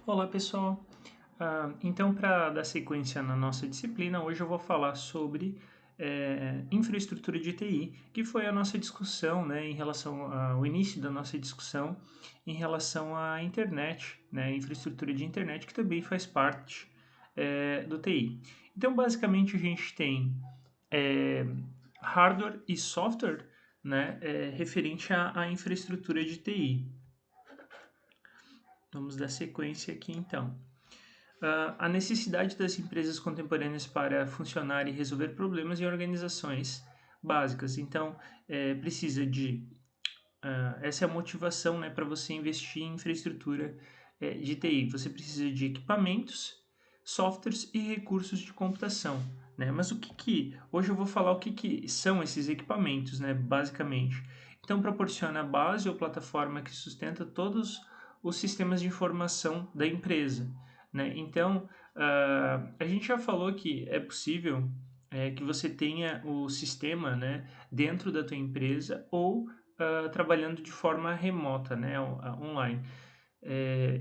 Olá pessoal, então para dar sequência na nossa disciplina, hoje eu vou falar sobre infraestrutura de TI, que foi a nossa discussão, né, em relação ao início da nossa discussão em relação à internet, né, infraestrutura de internet, que também faz parte do TI. Então basicamente a gente tem é, hardware e software, né, referente à infraestrutura de TI. Vamos dar sequência aqui então. A necessidade das empresas contemporâneas para funcionar e resolver problemas em organizações básicas. Então, precisa de. Essa é a motivação, né, para você investir em infraestrutura de TI. Você precisa de equipamentos, softwares e recursos de computação. Né? Mas hoje eu vou falar o que são esses equipamentos, né, basicamente. Então, proporciona a base ou plataforma que sustenta todos os sistemas de informação da empresa. Né? Então, a gente já falou que é possível que você tenha o sistema, né, dentro da tua empresa ou trabalhando de forma remota, né, online.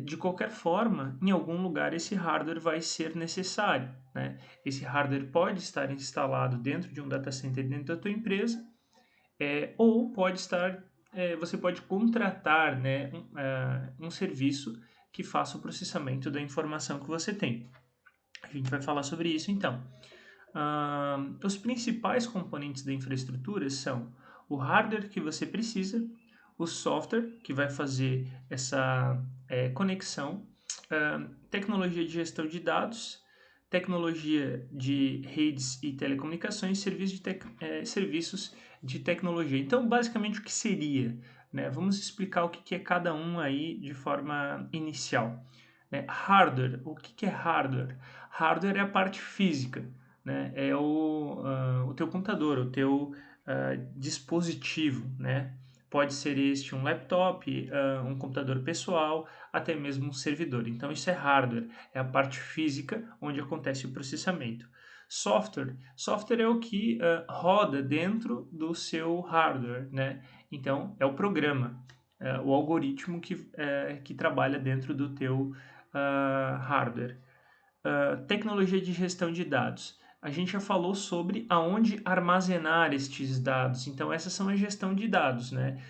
De qualquer forma, em algum lugar esse hardware vai ser necessário. Né? Esse hardware pode estar instalado dentro de um data center dentro da tua empresa, ou pode estar, você pode contratar, né, um serviço que faça o processamento da informação que você tem. A gente vai falar sobre isso então. Os principais componentes da infraestrutura são o hardware que você precisa, o software que vai fazer essa conexão, tecnologia de gestão de dados, tecnologia de redes e telecomunicações, serviços de tecnologia. Então, basicamente, o que seria? Né? Vamos explicar o que é cada um aí de forma inicial. Hardware, o que é hardware? Hardware é a parte física, né? É o teu computador, o teu dispositivo, né? Pode ser este um laptop, um computador pessoal, até mesmo um servidor. Então isso é hardware, é a parte física onde acontece o processamento. Software é o que roda dentro do seu hardware, né? Então é o programa, o algoritmo que trabalha dentro do teu hardware. Tecnologia de gestão de dados. A gente já falou sobre aonde armazenar estes dados. Então, essas são a gestão de dados, né?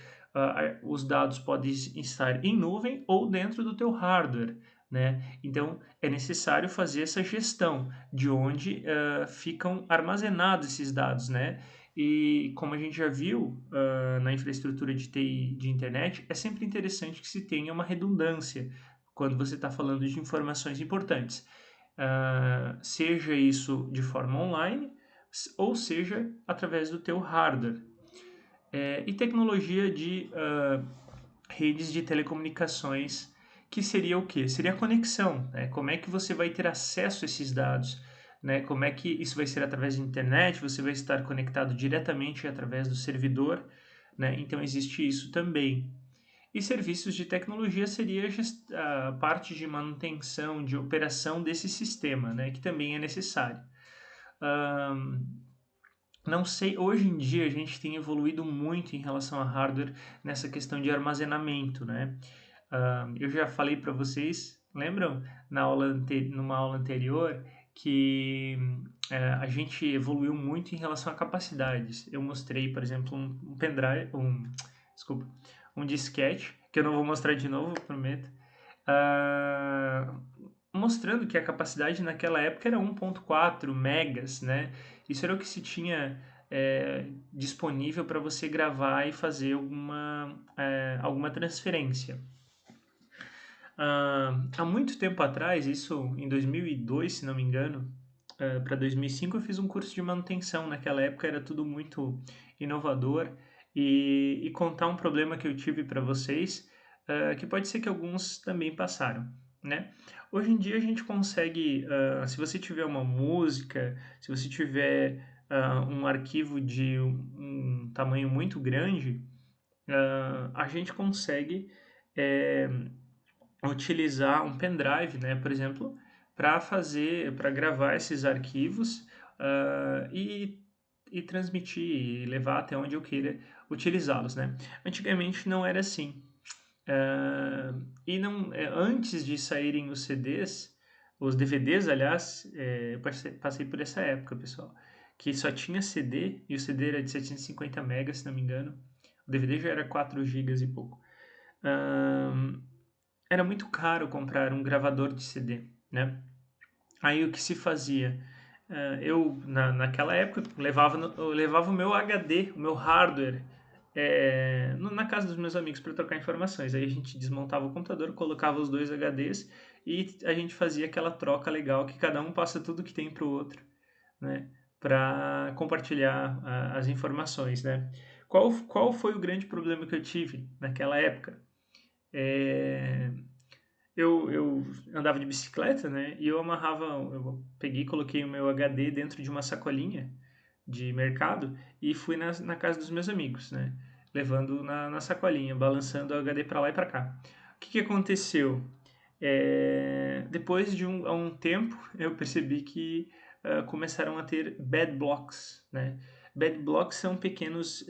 Os dados podem estar em nuvem ou dentro do teu hardware, né? Então, é necessário fazer essa gestão de onde ficam armazenados esses dados, né? E como a gente já viu na infraestrutura de TI de internet, é sempre interessante que se tenha uma redundância quando você está falando de informações importantes. Seja isso de forma online ou seja através do teu hardware. E tecnologia de redes de telecomunicações, que seria o quê? Seria a conexão, né? Como é que você vai ter acesso a esses dados? Né? Como é que isso vai ser através da internet? Você vai estar conectado diretamente através do servidor, né? Então existe isso também. E serviços de tecnologia seria a parte de manutenção, de operação desse sistema, né, que também é necessário. Não sei, hoje em dia a gente tem evoluído muito em relação a hardware nessa questão de armazenamento, né? Eu já falei para vocês, lembram numa aula anterior que a gente evoluiu muito em relação a capacidades. Eu mostrei, por exemplo, um pendrive, desculpa, um disquete, que eu não vou mostrar de novo, prometo, ah, mostrando que a capacidade naquela época era 1.4 megas, né? Isso era o que se tinha disponível para você gravar e fazer alguma transferência. Há muito tempo atrás, isso em 2002, se não me engano, para 2005 eu fiz um curso de manutenção. Naquela época era tudo muito inovador e contar um problema que eu tive para vocês, que pode ser que alguns também passaram, né? Hoje em dia a gente consegue, se você tiver uma música, se você tiver um arquivo de um tamanho muito grande, a gente consegue é, utilizar um pendrive, né, por exemplo, para gravar esses arquivos e transmitir e levar até onde eu queira utilizá-los, né? Antigamente não era assim. E não, antes de saírem os CDs, os DVDs, aliás, eu passei por essa época, pessoal, que só tinha CD, e o CD era de 750 megas, se não me engano. O DVD já era 4 gigas e pouco. Ahn, Era muito caro comprar um gravador de CD, né? Aí o que se fazia? Eu, naquela época, eu levava o meu HD, o meu hardware, na casa dos meus amigos para trocar informações. Aí a gente desmontava o computador, colocava os dois HDs e a gente fazia aquela troca legal que cada um passa tudo que tem para o outro, né? Para compartilhar as informações, né? Qual foi o grande problema que eu tive naquela época? É, eu andava de bicicleta, né? E eu peguei e coloquei o meu HD dentro de uma sacolinha de mercado e fui na casa dos meus amigos, né? Levando na sacolinha, balançando o HD para lá e para cá. O que aconteceu? Depois de há um tempo, eu percebi que começaram a ter bad blocks, né? Bad blocks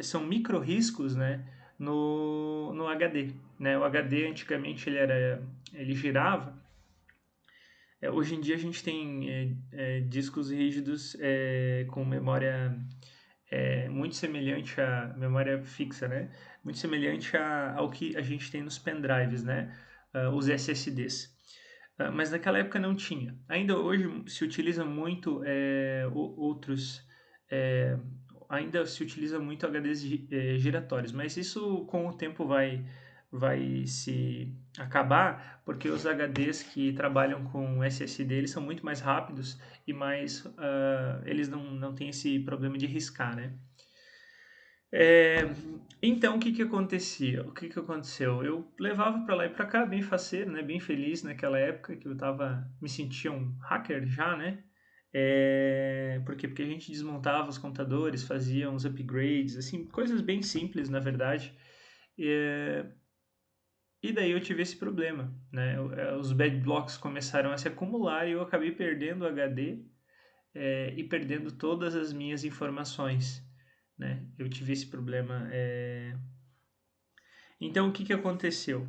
são micro riscos, né? No HD, né? O HD antigamente ele girava. Hoje em dia a gente tem discos rígidos com memória muito semelhante à memória fixa, né? Muito semelhante ao que a gente tem nos pendrives, né? Os SSDs. Mas naquela época não tinha. Ainda hoje se utiliza muito outros. é, Ainda se utiliza muito HDs giratórios, mas isso com o tempo vai se acabar, porque os HDs que trabalham com SSD eles são muito mais rápidos e mais eles não têm esse problema de riscar, né? É, então, o que que acontecia? O que que aconteceu? Eu levava para lá e para cá, bem faceiro, né? Bem feliz naquela época que me sentia um hacker já, né? Por quê? Porque a gente desmontava os computadores, fazia uns upgrades, assim, coisas bem simples, na verdade. É, e daí eu tive esse problema, né? Os bad blocks começaram a se acumular e eu acabei perdendo o HD, e perdendo todas as minhas informações, né? Eu tive esse problema. Então, o que que aconteceu?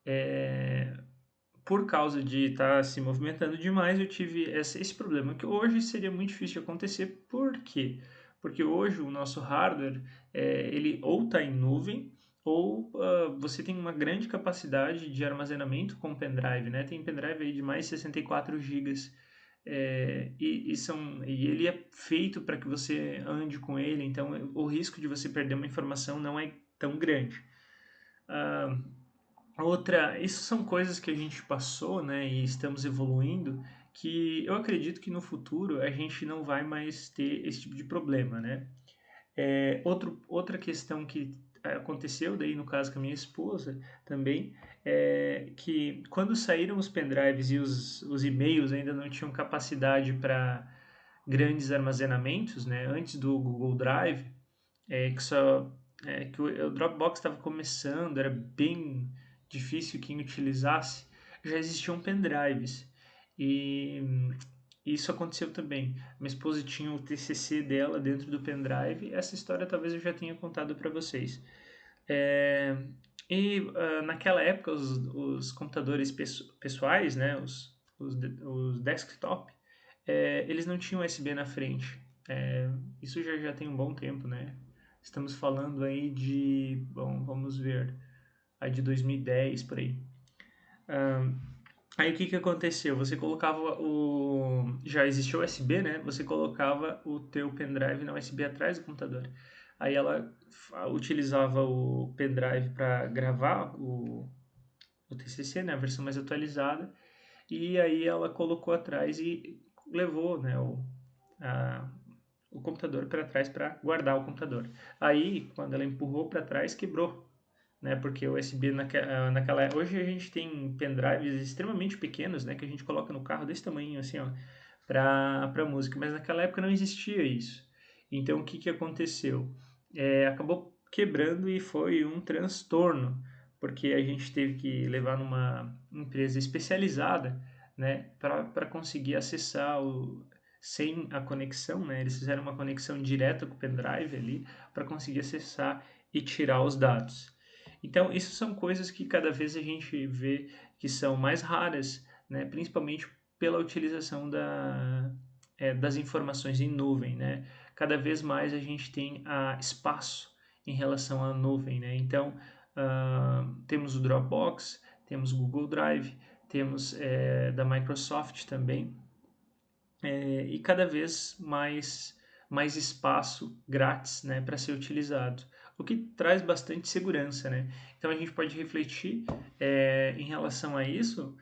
É, por causa de estar se movimentando demais, eu tive esse problema, que hoje seria muito difícil de acontecer. Por quê? Porque hoje o nosso hardware, ele ou está em nuvem, ou você tem uma grande capacidade de armazenamento com pendrive, né? Tem pendrive aí de mais 64 gigas. E ele é feito para que você ande com ele, então o risco de você perder uma informação não é tão grande. Ah, isso são coisas que a gente passou, né, e estamos evoluindo, que eu acredito que no futuro a gente não vai mais ter esse tipo de problema, né? Outra questão que aconteceu daí no caso com a minha esposa também é que quando saíram os pendrives e os e-mails ainda não tinham capacidade para grandes armazenamentos, né? Antes do Google Drive, que só que o Dropbox estava começando, era bem difícil quem utilizasse, já existiam pendrives. E isso aconteceu também. Minha esposa tinha o TCC dela dentro do pendrive. Essa história talvez eu já tenha contado para vocês. É, Naquela época, os computadores pessoais, né, os desktop, eles não tinham USB na frente. Isso já tem um bom tempo, né? Estamos falando aí bom, vamos ver, aí de 2010 por aí. Aí o que que aconteceu? Você colocava já existia o USB, né? Você colocava o teu pendrive na USB atrás do computador. Aí ela utilizava o pendrive para gravar o TCC, né? A versão mais atualizada. E aí ela colocou atrás e levou, né? A, o computador para trás para guardar o computador. Aí, quando ela empurrou para trás, quebrou, né? Porque o USB naquela hoje a gente tem pendrives extremamente pequenos, né, que a gente coloca no carro desse tamanho assim, ó, para música, mas naquela época não existia isso. Então o que que aconteceu? Acabou quebrando e foi um transtorno, porque a gente teve que levar numa empresa especializada, né, para conseguir acessar sem a conexão, né? Eles fizeram uma conexão direta com o pendrive ali para conseguir acessar e tirar os dados. Então, isso são coisas que cada vez a gente vê que são mais raras, né? Principalmente pela utilização das informações em nuvem, né? Cada vez mais a gente tem espaço em relação à nuvem, né? Então, temos o Dropbox, temos o Google Drive, temos da Microsoft também, e cada vez mais espaço grátis, né, para ser utilizado, o que traz bastante segurança, né? Então a gente pode refletir em relação a isso,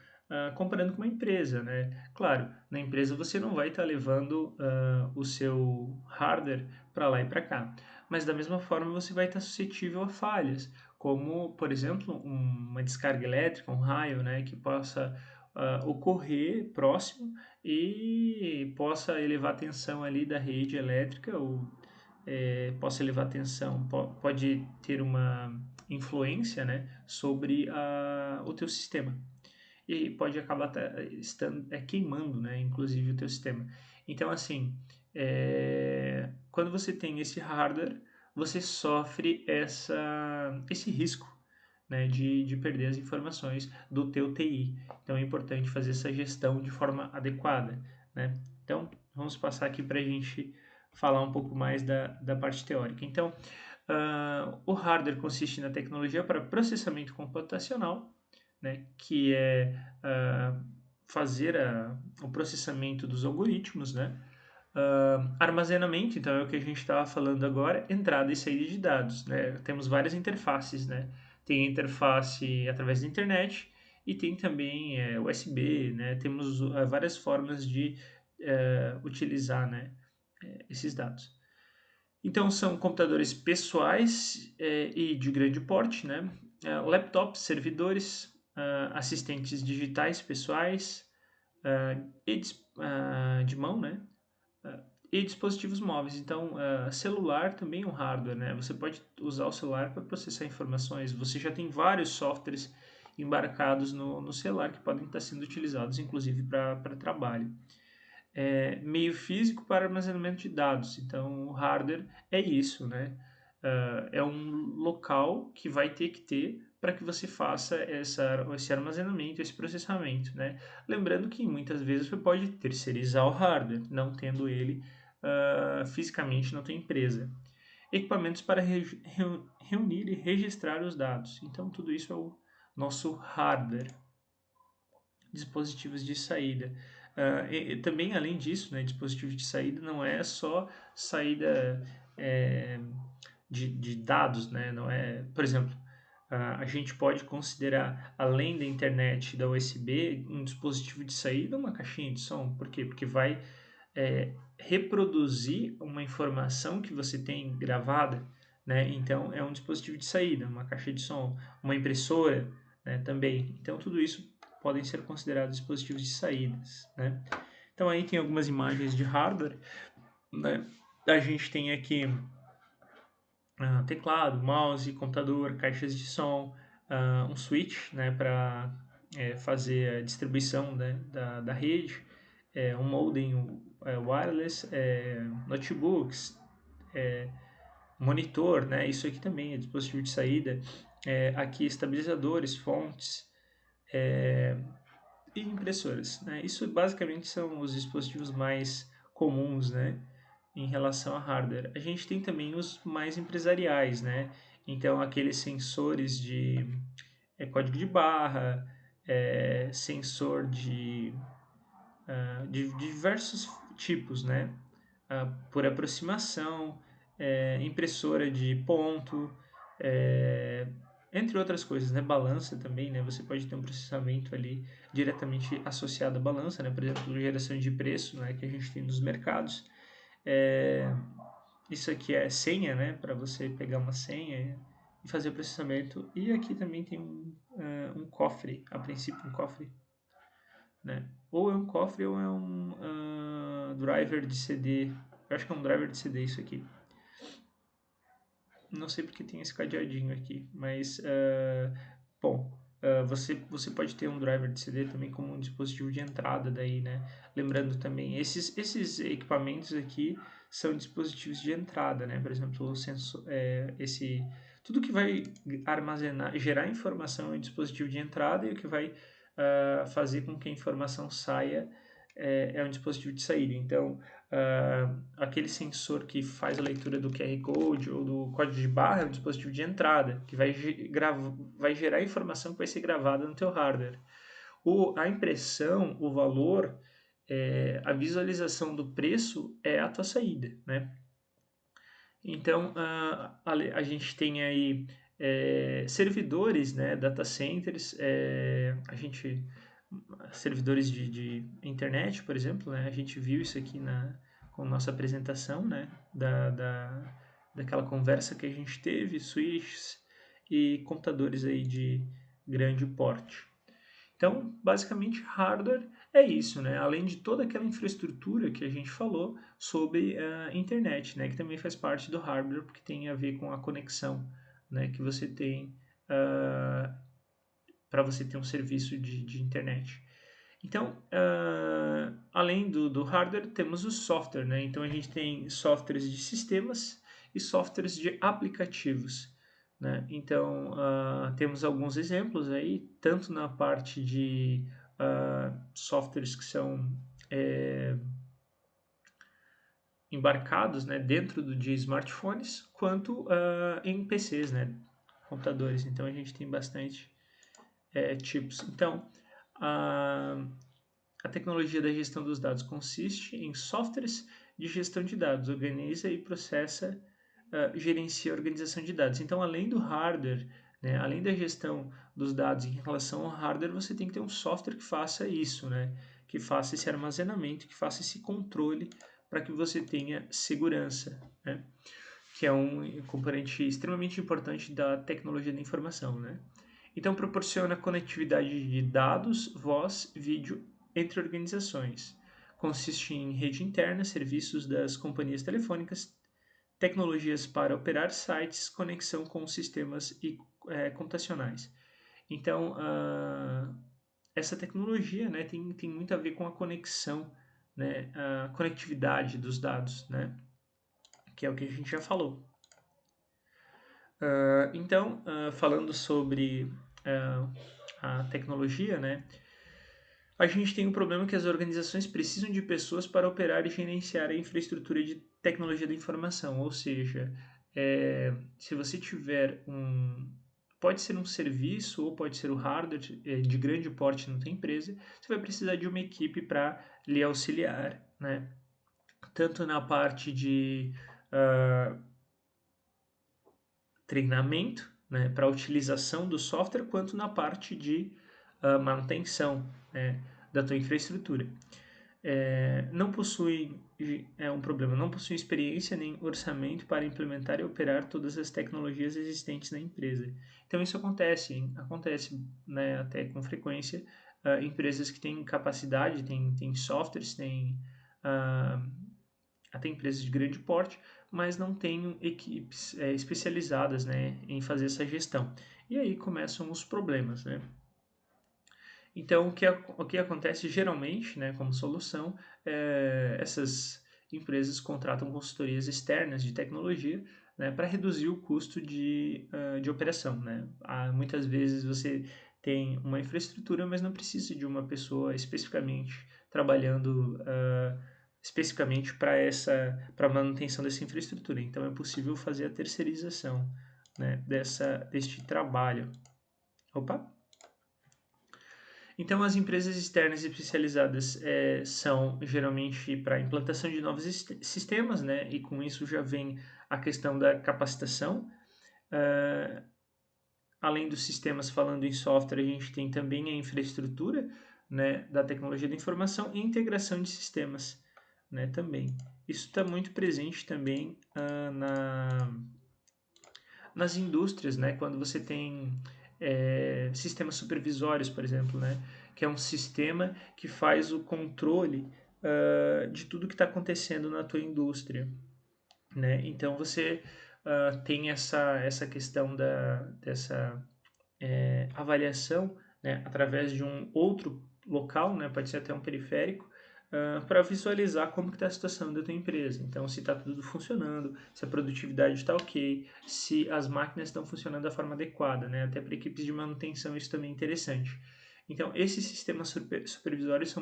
comparando com uma empresa, né? Claro, na empresa você não vai estar levando o seu hardware para lá e para cá, mas da mesma forma você vai estar suscetível a falhas, como, por exemplo, uma descarga elétrica, um raio, né, que possa ocorrer próximo e possa elevar a tensão ali da rede elétrica ou possa elevar a tensão, pode ter uma influência, né, sobre o teu sistema e pode acabar queimando, né, inclusive o teu sistema. Então, assim, quando você tem esse hardware, você sofre esse risco, né, de perder as informações do teu TI. Então é importante fazer essa gestão de forma adequada, né? Então vamos passar aqui para a gente falar um pouco mais da parte teórica. Então, o hardware consiste na tecnologia para processamento computacional, né, que é fazer o processamento dos algoritmos, né? Armazenamento, então é o que a gente estava falando agora, entrada e saída de dados, né? Temos várias interfaces, né? Tem a interface através da internet e tem também USB, né? Temos várias formas de utilizar, né, esses dados. Então são computadores pessoais e de grande porte, né? Laptops, servidores, assistentes digitais pessoais de mão, né? E dispositivos móveis. Então, celular também é um hardware, né? Você pode usar o celular para processar informações. Você já tem vários softwares embarcados no celular que podem estar sendo utilizados, inclusive para trabalho. Meio físico para armazenamento de dados. Então, o hardware é isso, né? É um local que vai ter que ter para que você faça esse armazenamento, esse processamento, né? Lembrando que muitas vezes você pode terceirizar o hardware, não tendo ele fisicamente na tua empresa. Equipamentos para reunir e registrar os dados. Então, tudo isso é o nosso hardware. Dispositivos de saída. E também, além disso, né, dispositivos de saída não é só saída de dados, né? Não é, por exemplo, a gente pode considerar, além da internet e da USB, um dispositivo de saída uma caixinha de som. Por quê? Porque vai reproduzir uma informação que você tem gravada, né? Então, é um dispositivo de saída, uma caixa de som, uma impressora, né, também. Então, tudo isso podem ser considerados dispositivos de saídas, né? Então, aí tem algumas imagens de hardware, né? A gente tem aqui teclado, mouse, computador, caixas de som, um switch, né, para fazer a distribuição, né, da rede, um modem wireless, notebooks, monitor, né, isso aqui também é dispositivo de saída, aqui estabilizadores, fontes e impressoras, né. Isso basicamente são os dispositivos mais comuns, né, em relação a hardware. A gente tem também os mais empresariais, né? Então, aqueles sensores de código de barra, sensor de diversos tipos, né? Por aproximação, impressora de ponto, entre outras coisas, né? Balança também, né? Você pode ter um processamento ali diretamente associado à balança, né? Por exemplo, geração de preço, né? Que a gente tem nos mercados. Isso aqui é senha, né? Para você pegar uma senha e fazer o processamento. E aqui também tem um cofre, a princípio um cofre, né? Ou é um cofre ou é um driver de CD. Eu acho que é um driver de CD isso aqui. Não sei porque tem esse cadeadinho aqui, mas bom, você pode ter um driver de CD também como um dispositivo de entrada daí, né? Lembrando também, esses equipamentos aqui são dispositivos de entrada, né? Por exemplo, esse tudo que vai armazenar, gerar informação é o dispositivo de entrada e o que vai fazer com que a informação saia é um dispositivo de saída. Então, aquele sensor que faz a leitura do QR Code ou do código de barra é um dispositivo de entrada, que vai gerar informação que vai ser gravada no teu hardware. A impressão, o valor, a visualização do preço é a tua saída, né? Então, a gente tem aí servidores, né, data centers, servidores de internet, por exemplo, né, a gente viu isso aqui com nossa apresentação, né, daquela conversa que a gente teve, switches e computadores aí de grande porte. Então, basicamente, hardware é isso, né? Além de toda aquela infraestrutura que a gente falou sobre a internet, né? Que também faz parte do hardware, porque tem a ver com a conexão, né? Que você tem para você ter um serviço de internet. Então, além do hardware, temos o software, né? Então, a gente tem softwares de sistemas e softwares de aplicativos, né? Então, temos alguns exemplos aí, tanto na parte de softwares que são embarcados, né, dentro de smartphones, quanto em PCs, né, computadores. Então, a gente tem bastante tipos. Então, a tecnologia da gestão dos dados consiste em softwares de gestão de dados, organiza e processa, gerencia a organização de dados. Então, além do hardware, né, além da gestão dos dados em relação ao hardware, você tem que ter um software que faça isso, né, que faça esse armazenamento, que faça esse controle para que você tenha segurança, né, que é um componente extremamente importante da tecnologia da informação, né. Então, proporciona conectividade de dados, voz, vídeo entre organizações. Consiste em rede interna, serviços das companhias telefônicas, tecnologias para operar sites, conexão com sistemas computacionais. Então, essa tecnologia, né, tem muito a ver com a conexão, né, a conectividade dos dados, né, que é o que a gente já falou. Então, falando sobre a tecnologia, né, a gente tem um problema que as organizações precisam de pessoas para operar e gerenciar a infraestrutura de tecnologia da informação. Ou seja, se você tiver pode ser um serviço ou pode ser o hardware de grande porte na tua empresa, você vai precisar de uma equipe para lhe auxiliar, né? Tanto na parte de treinamento, né, para a utilização do software, quanto na parte de manutenção, né, da tua infraestrutura. Não possui um problema, não possui experiência nem orçamento para implementar e operar todas as tecnologias existentes na empresa. Então isso acontece, né, até com frequência, empresas que têm capacidade, têm softwares, têm até empresas de grande porte, mas não têm equipes especializadas, né, em fazer essa gestão. E aí começam os problemas, né? Então, o que acontece geralmente, né, como solução, essas empresas contratam consultorias externas de tecnologia, né, para reduzir o custo de operação, né? Muitas vezes você tem uma infraestrutura, mas não precisa de uma pessoa especificamente trabalhando especificamente para a manutenção dessa infraestrutura. Então, é possível fazer a terceirização, né, deste trabalho. Opa! Então, as empresas externas especializadas são geralmente para a implantação de novos sistemas, né? E com isso já vem a questão da capacitação. Além dos sistemas, falando em software, a gente tem também a infraestrutura, né, da tecnologia da informação e integração de sistemas, né, também. Isso está muito presente também nas indústrias, né? Quando você tem sistemas supervisórios, por exemplo, né? Que é um sistema que faz o controle de tudo que está acontecendo na tua indústria, né? Então você tem essa questão dessa avaliação, né? Através de um outro local, né? Pode ser até um periférico, para visualizar como está a situação da tua empresa. Então, se está tudo funcionando, se a produtividade está ok, se as máquinas estão funcionando da forma adequada, né? Até para equipes de manutenção isso também é interessante. Então, esses sistemas supervisórios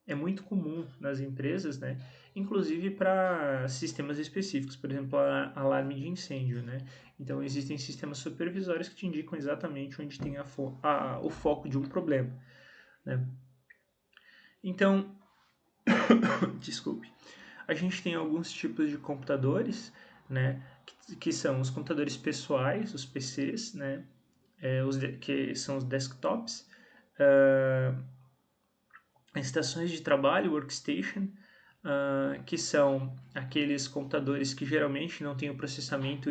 é muito comum nas empresas, né? Inclusive para sistemas específicos, por exemplo, alarme de incêndio, né? Então, existem sistemas supervisórios que te indicam exatamente onde tem o foco de um problema, né? Então, desculpe, a gente tem alguns tipos de computadores, né? Que são os computadores pessoais, os PCs, né? Que são os desktops, estações de trabalho, workstation, que são aqueles computadores que geralmente não têm o processamento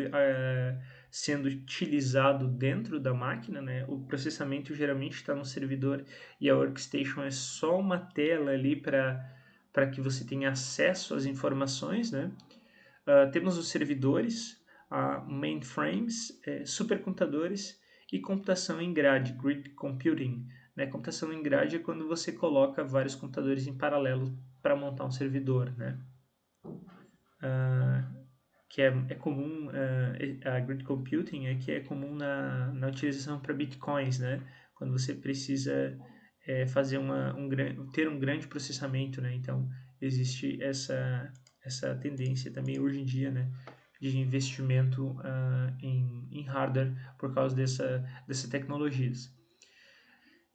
sendo utilizado dentro da máquina, né? O processamento geralmente está no servidor e a workstation é só uma tela ali para que você tenha acesso às informações, né? Temos os servidores, mainframes, supercomputadores e computação em grade, grid computing. Né? Computação em grade é quando você coloca vários computadores em paralelo para montar um servidor, né? Que é comum, a grid computing que é comum na utilização para bitcoins, né? Quando você precisa fazer ter um grande processamento, né? Então, existe essa tendência também hoje em dia, né? De investimento em hardware por causa dessas tecnologias.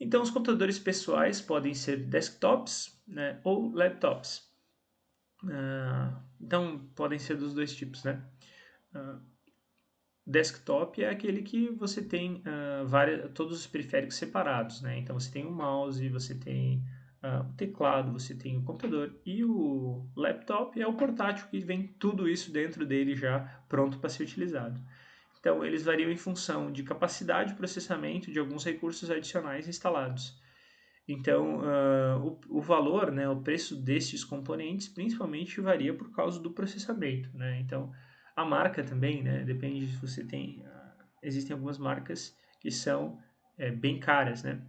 Então, os computadores pessoais podem ser desktops, né? Ou laptops. Então, podem ser dos dois tipos, né? Desktop é aquele que você tem todos os periféricos separados, né? Então você tem o mouse, você tem o teclado, você tem o computador e o laptop é o portátil que vem tudo isso dentro dele já pronto para ser utilizado. Então eles variam em função de capacidade de processamento de alguns recursos adicionais instalados. Então o valor, né, o preço desses componentes principalmente varia por causa do processamento, né? Então a marca também, né? Depende se você tem. Existem algumas marcas que são bem caras, né?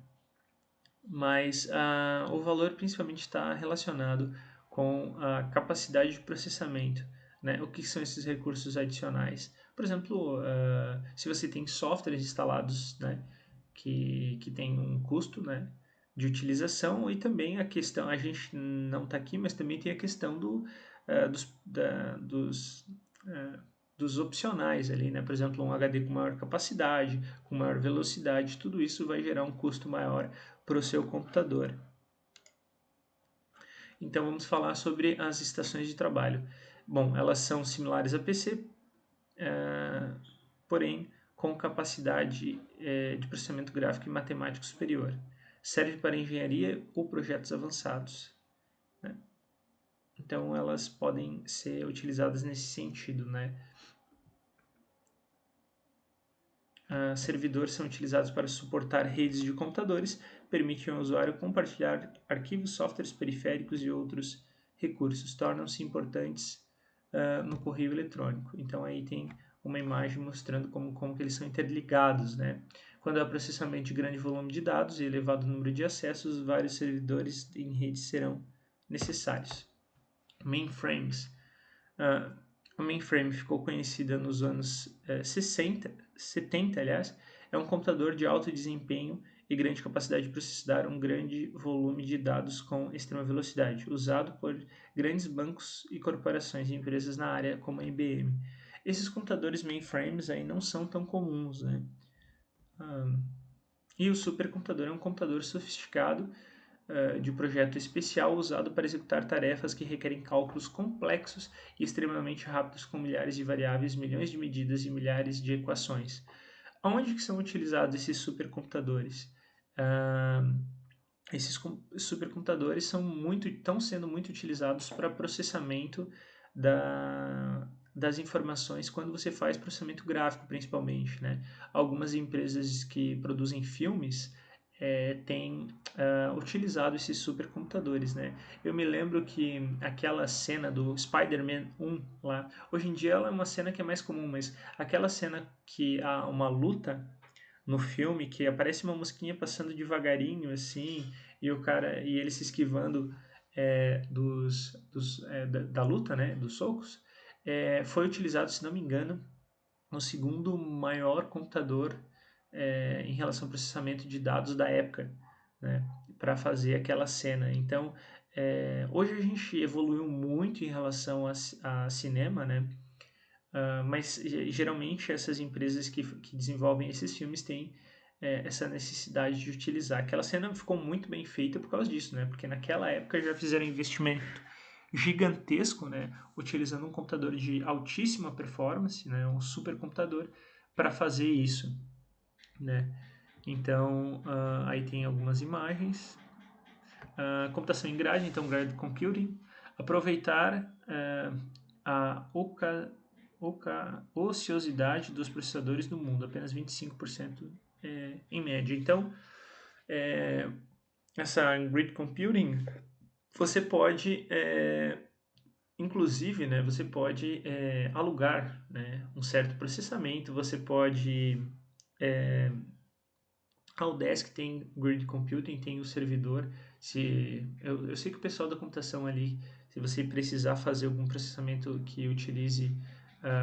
Mas o valor principalmente está relacionado com a capacidade de processamento, né? O que são esses recursos adicionais? Por exemplo, se você tem softwares instalados, né? Que tem um custo, né? De utilização e também a questão, a gente não está aqui, mas também tem a questão dos opcionais ali, né? Por exemplo, um HD com maior capacidade, com maior velocidade, tudo isso vai gerar um custo maior para o seu computador. Então vamos falar sobre as estações de trabalho. Bom, elas são similares a PC, porém com capacidade de processamento gráfico e matemático superior. Serve para engenharia ou projetos avançados, né? Então elas podem ser utilizadas nesse sentido, né? Servidores são utilizados para suportar redes de computadores, permitem ao usuário compartilhar arquivos, softwares, periféricos e outros recursos, tornam-se importantes no correio eletrônico. Então aí tem uma imagem mostrando como que eles são interligados, né? Quando há processamento de grande volume de dados e elevado número de acessos, vários servidores em rede serão necessários. Mainframes. A mainframe ficou conhecida nos anos 70, aliás, é um computador de alto desempenho e grande capacidade de processar um grande volume de dados com extrema velocidade, usado por grandes bancos e corporações e empresas na área como a IBM. Esses computadores mainframes aí não são tão comuns, né? E o supercomputador é um computador sofisticado de projeto especial usado para executar tarefas que requerem cálculos complexos e extremamente rápidos com milhares de variáveis, milhões de medidas e milhares de equações. Onde que são utilizados esses supercomputadores? Esses supercomputadores estão sendo muito utilizados para processamento das informações quando você faz processamento gráfico, principalmente, né? Algumas empresas que produzem filmes têm utilizado esses supercomputadores, né? Eu me lembro que aquela cena do Spider-Man 1 lá, hoje em dia ela é uma cena que é mais comum, mas aquela cena que há uma luta no filme que aparece uma mosquinha passando devagarinho assim e ele se esquivando da luta, né, dos socos, foi utilizado, se não me engano, o segundo maior computador em relação ao processamento de dados da época, né, para fazer aquela cena. Então, hoje a gente evoluiu muito em relação a cinema, né? Mas geralmente essas empresas que desenvolvem esses filmes têm essa necessidade de utilizar. Aquela cena ficou muito bem feita por causa disso, né? Porque naquela época já fizeram investimento gigantesco, né? Utilizando um computador de altíssima performance, né? Um supercomputador para fazer isso, né? Então, aí tem algumas imagens. Computação em grade, então grade computing. Aproveitar a ociosidade dos processadores do mundo, apenas 25% em média. Então, essa grid computing, você pode, inclusive, né, você pode alugar, né, um certo processamento, você pode... A Udesc tem grid computing, tem o servidor. Eu sei que o pessoal da computação ali, se você precisar fazer algum processamento que utilize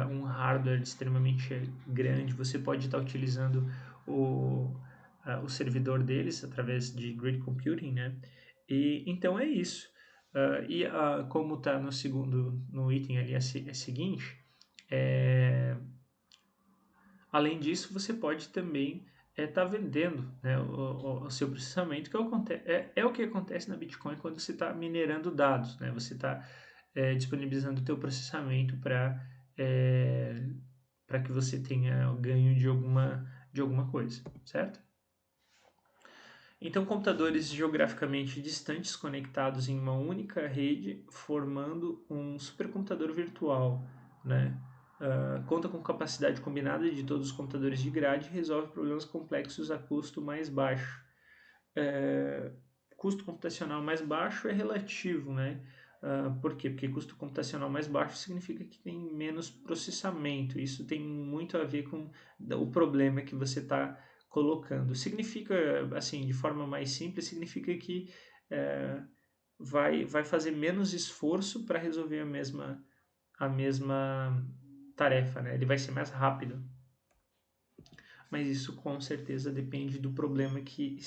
um hardware extremamente grande, você pode estar utilizando o servidor deles através de grid computing, né? E então é isso. Como está no item ali é seguinte, além disso, você pode também estar vendendo, né, o seu processamento, que é o que acontece na Bitcoin quando você está minerando dados, né? Você está disponibilizando o teu processamento para que você tenha ganho de alguma coisa, certo? Então, computadores geograficamente distantes conectados em uma única rede, formando um supercomputador virtual, né? Conta com capacidade combinada de todos os computadores de grade e resolve problemas complexos a custo mais baixo. Custo computacional mais baixo é relativo, né? Por quê? Porque custo computacional mais baixo significa que tem menos processamento. Isso tem muito a ver com o problema que você está colocando. Significa, assim, de forma mais simples, significa que vai fazer menos esforço para resolver a mesma tarefa, né? Ele vai ser mais rápido. Mas isso com certeza depende do problema que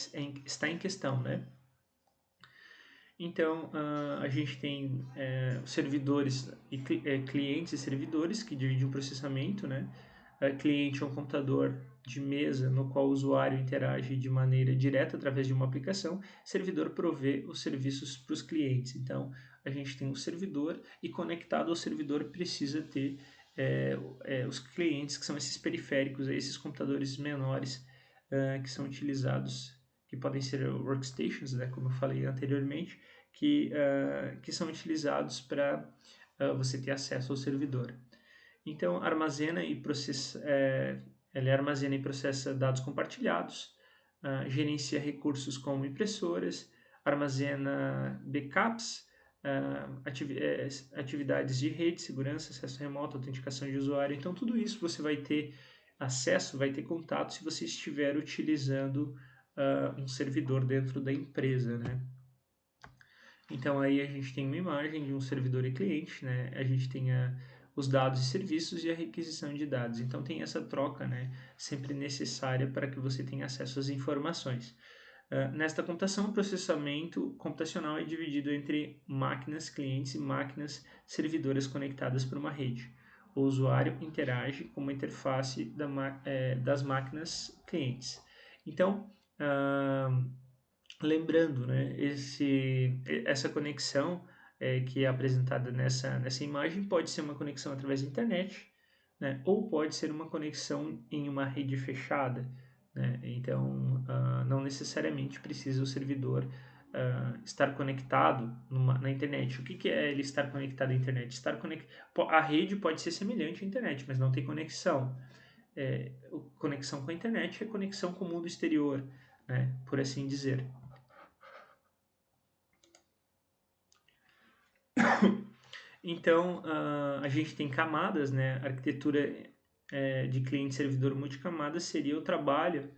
está em questão, né? Então, a gente tem servidores e clientes e servidores que dividem o processamento, né? Cliente é um computador de mesa no qual o usuário interage de maneira direta através de uma aplicação. Servidor provê os serviços para os clientes. Então, a gente tem um servidor e conectado ao servidor precisa ter os clientes, que são esses periféricos, esses computadores menores que são utilizados, que podem ser workstations, né, como eu falei anteriormente, que são utilizados para você ter acesso ao servidor. Então, ele armazena e processa dados compartilhados, gerencia recursos como impressoras, armazena backups, atividades de rede, segurança, acesso remoto, autenticação de usuário. Então, tudo isso você vai ter acesso, vai ter contato se você estiver utilizando um servidor dentro da empresa, né? Então, aí a gente tem uma imagem de um servidor e cliente, né? A gente tem os dados e serviços e a requisição de dados. Então, tem essa troca, né, sempre necessária para que você tenha acesso às informações. Nesta computação, o processamento computacional é dividido entre máquinas clientes e máquinas servidoras conectadas por uma rede. O usuário interage com uma interface das máquinas clientes. Então, lembrando, né, essa conexão que é apresentada nessa imagem pode ser uma conexão através da internet, né, ou pode ser uma conexão em uma rede fechada, né? Então, não necessariamente precisa o servidor estar conectado na internet. O que é ele estar conectado à internet? A rede pode ser semelhante à internet, mas não tem conexão. Conexão com a internet é conexão com o mundo exterior, né, por assim dizer. Então, a gente tem camadas, né? A arquitetura de cliente-servidor multicamada seria o trabalho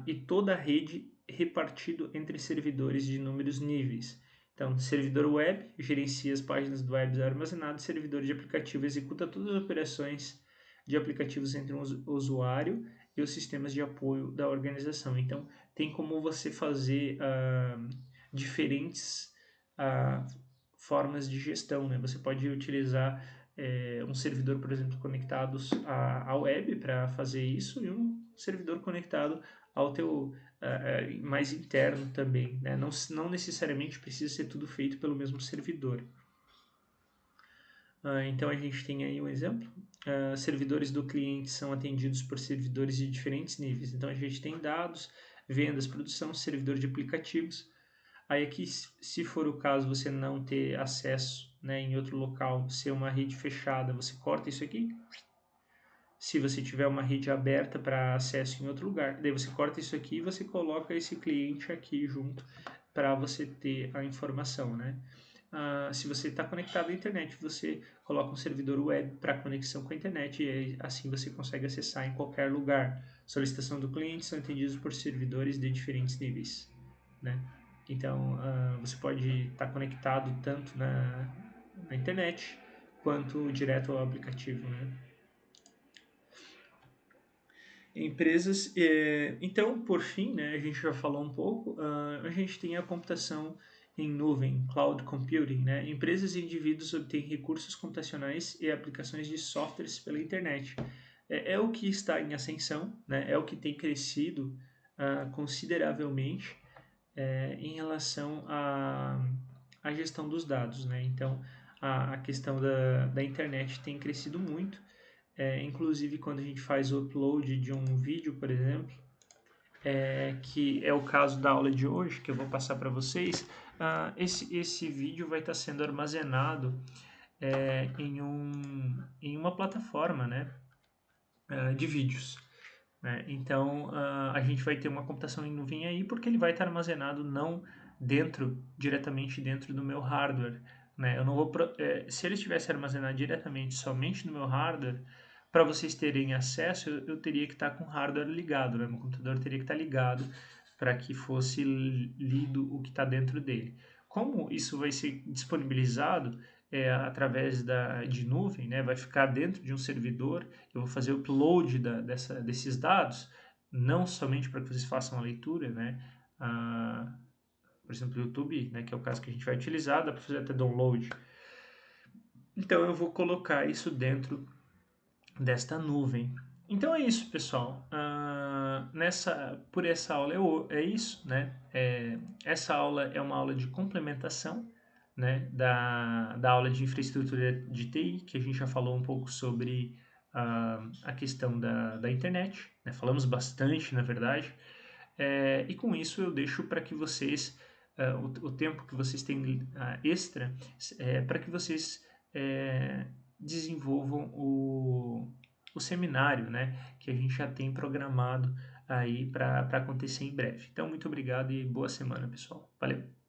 e toda a rede repartido entre servidores de inúmeros níveis. Então, servidor web gerencia as páginas do web armazenadas, servidor de aplicativo executa todas as operações de aplicativos entre o usuário e os sistemas de apoio da organização. Então, tem como você fazer diferentes formas de gestão, né? Você pode utilizar um servidor, por exemplo, conectado à web para fazer isso e um servidor conectado ao teu mais interno também, né? Não necessariamente precisa ser tudo feito pelo mesmo servidor. Então a gente tem aí um exemplo. Servidores do cliente são atendidos por servidores de diferentes níveis. Então a gente tem dados, vendas, produção, servidor de aplicativos. Aí aqui, se for o caso, você não ter acesso, né, em outro local, ser uma rede fechada, você corta isso aqui. Se você tiver uma rede aberta para acesso em outro lugar, daí você corta isso aqui e você coloca esse cliente aqui junto para você ter a informação, né? Se você está conectado à internet, você coloca um servidor web para conexão com a internet e assim você consegue acessar em qualquer lugar. Solicitação do cliente são atendidos por servidores de diferentes níveis, né? Então, você pode estar conectado tanto na internet quanto direto ao aplicativo, né? Empresas, então, por fim, né, a gente já falou um pouco, a gente tem a computação em nuvem, cloud computing, né? Empresas e indivíduos obtêm recursos computacionais e aplicações de softwares pela internet. É o que está em ascensão, né? É o que tem crescido consideravelmente em relação à gestão dos dados, né? Então, a questão da internet tem crescido muito, inclusive quando a gente faz o upload de um vídeo, por exemplo, que é o caso da aula de hoje, que eu vou passar para vocês, esse vídeo vai estar sendo armazenado em uma plataforma, né, de vídeos. Né? Então, a gente vai ter uma computação em nuvem aí, porque ele vai estar armazenado não diretamente dentro do meu hardware. Né? Eu não vou, se ele estivesse armazenado diretamente somente no meu hardware, para vocês terem acesso, eu teria que estar com o hardware ligado, né? Meu computador teria que estar ligado para que fosse lido o que está dentro dele. Como isso vai ser disponibilizado através de nuvem, né? Vai ficar dentro de um servidor, eu vou fazer o upload desses dados, não somente para que vocês façam a leitura, né? Por exemplo, o YouTube, né, que é o caso que a gente vai utilizar, dá para fazer até download. Então eu vou colocar isso dentro desta nuvem. Então é isso, pessoal. Por essa aula é isso, né? Essa aula é uma aula de complementação, né, da aula de infraestrutura de TI, que a gente já falou um pouco sobre a questão da internet, né? Falamos bastante, na verdade. E com isso eu deixo para que vocês, o tempo que vocês têm extra, para que vocês desenvolvam o seminário, né, que a gente já tem programado aí para acontecer em breve. Então, muito obrigado e boa semana, pessoal. Valeu!